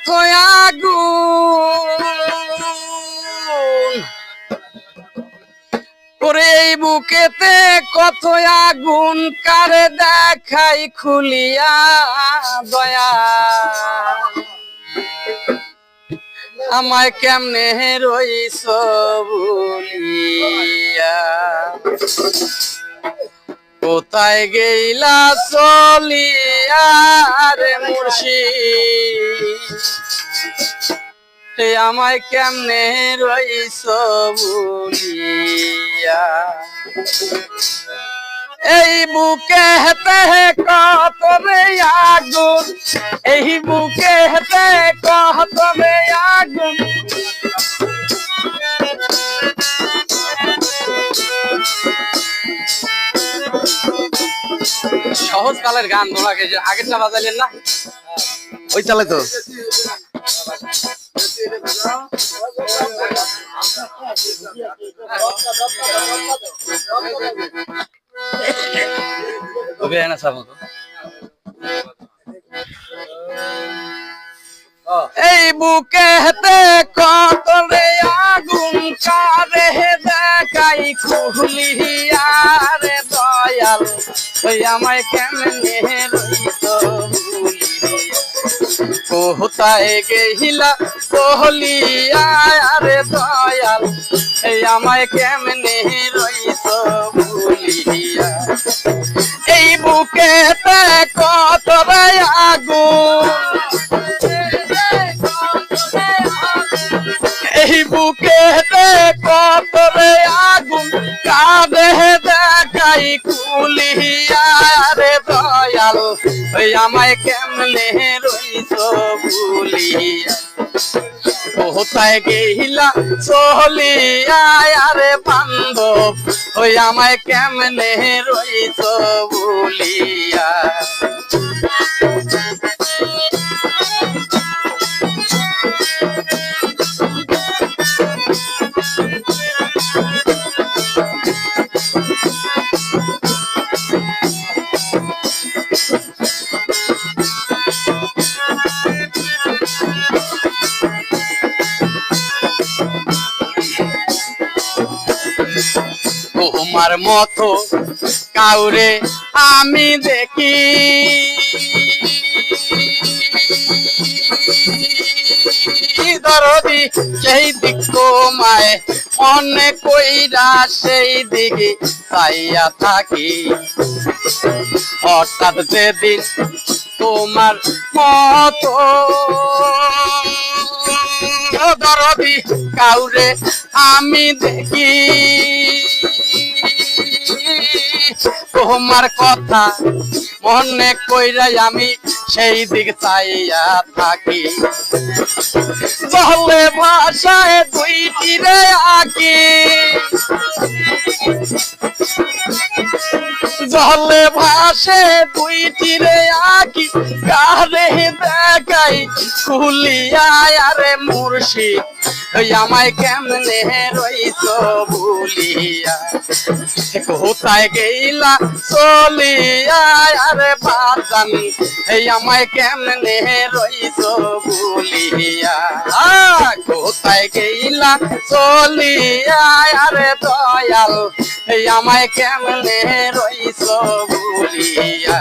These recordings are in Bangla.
কত আগুন ওরে এই বুকেতে কত আগুন কারে দেখাই খুলিয়া দয়া আমায় কেমনে রইছ বলিয়া কোথায় গেইলা চলিয়া রে মুর্শিদ আমায় কেমনে রইছ বলিয়া এই বুকে হেতে কত রে আগুন এই বুকে হেতে কত রে আগুন সহজ কালের গান তোমাকে আগেরটা বাজাইলেন না ওই চালে তো এই বুকে হেতে কত রে আগুন কারে দেখাই খুলিয়া রে দয়াল ওই আমায় কেমনে রইছ কোথায় গেহিলা বলিয়া রে দয়াল এই আমায় কেমনে রইছ বলিয়া এই বুকেতে কত রে আগুন এই বুকেতে কত রে আগুন কাঁদে দেখাই খুলিয়া রে দয়াল ওই আমায় কেমনে রইছ বলিয়া কোথায় গেহিলা চলিয়া রে বান্ধব ওই আমায় কেমনে রইছ বলিয়া তোমার মতো কাউরে আমি দেখি দরদি সেই দিক তোমায় অনেক কইরা সেই দিকে চাইয়া থাকি হঠাৎ যেদিন তোমার মতো দরদি কাউরে আমি দেখি তোমার কথা মনে কইরাই আমি সেই দিক চাইয়া থাকি বলে ভাষায় দুইটি রে আঁকি জলে ভাসে দুইটি রে আঁকি কারে দেখাই খুলিয়া রে মুর্শিদ আমায় কেমনে রইছ বলিয়া কোথায় গেইলা চলিয়া রে বাজান আমায় কেমনে রইছ বলিয়া কোথায় গেইলা চলিয়া রে দয়াল আমায় কেমনে রইছ বলিয়া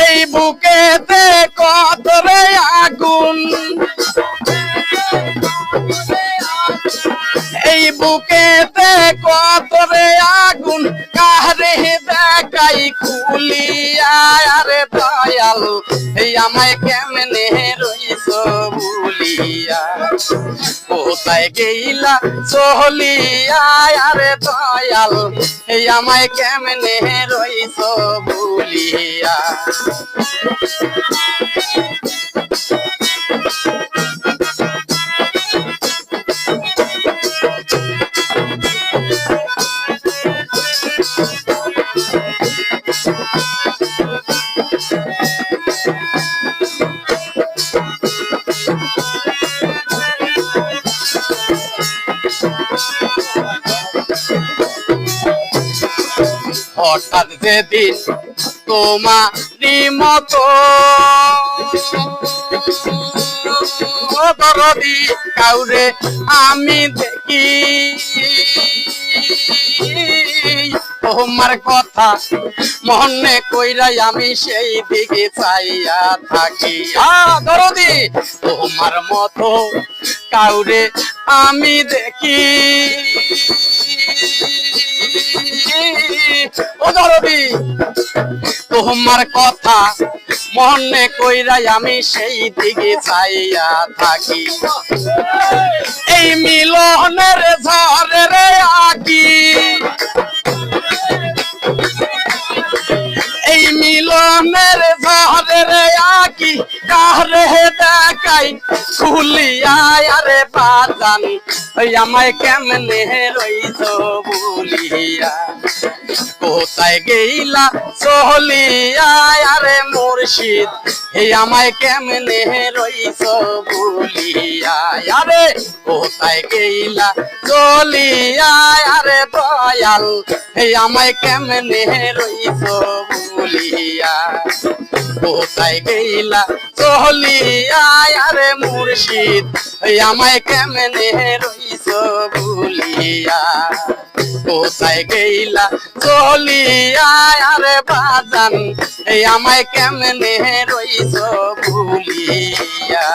এই বুকেতে কত রে আগুন এই বুকেতে কত রে আগুন কারে দেখাই খুলিয়া রে দয়াল আমায় কেমনে রইছ বলিয়া কোথায় গেইলা চলিয়া রে দয়াল আমায় কেমনে রইছ বলিয়া হঠাৎ যেদিন তোমারই মতো দরদি কাউরে আমি দেখি, তোমার কথা মনে কইরাই আমি সেই দিকে চাইয়া থাকি। দরদি তোমার মতো কাউরে আমি দেখি, ও দরদি তোমার কথা মনে কইরাই আমি সেই দিকে চাইয়া থাকি। এই মিলনের ঝড়ে রে আকি, এই মিলনের ঝড়ে রে আকি কারে দেখাই খুলিয়ায় আরে বাজান, ওই আমায় কেমনে রইছ বলিয়া, কোথায় গেইলা চলিয়া আরে মুর্শিদ, এই আমায় কেমনে রইছ বলিয়া, আরে কোথায় গেইলা চলিয়া আরে দয়াল, এই আমায় কেমনে রইছ বলিয়া, কোথায় গেইলা চলিয়া আরে মুর্শিদ, এই আমায় কেমনে রইছ বলিয়া, কোথায় গেইলা চলিয়া আরে বাজান, এই আমায় কেমনে রইছ ভুলিয়া।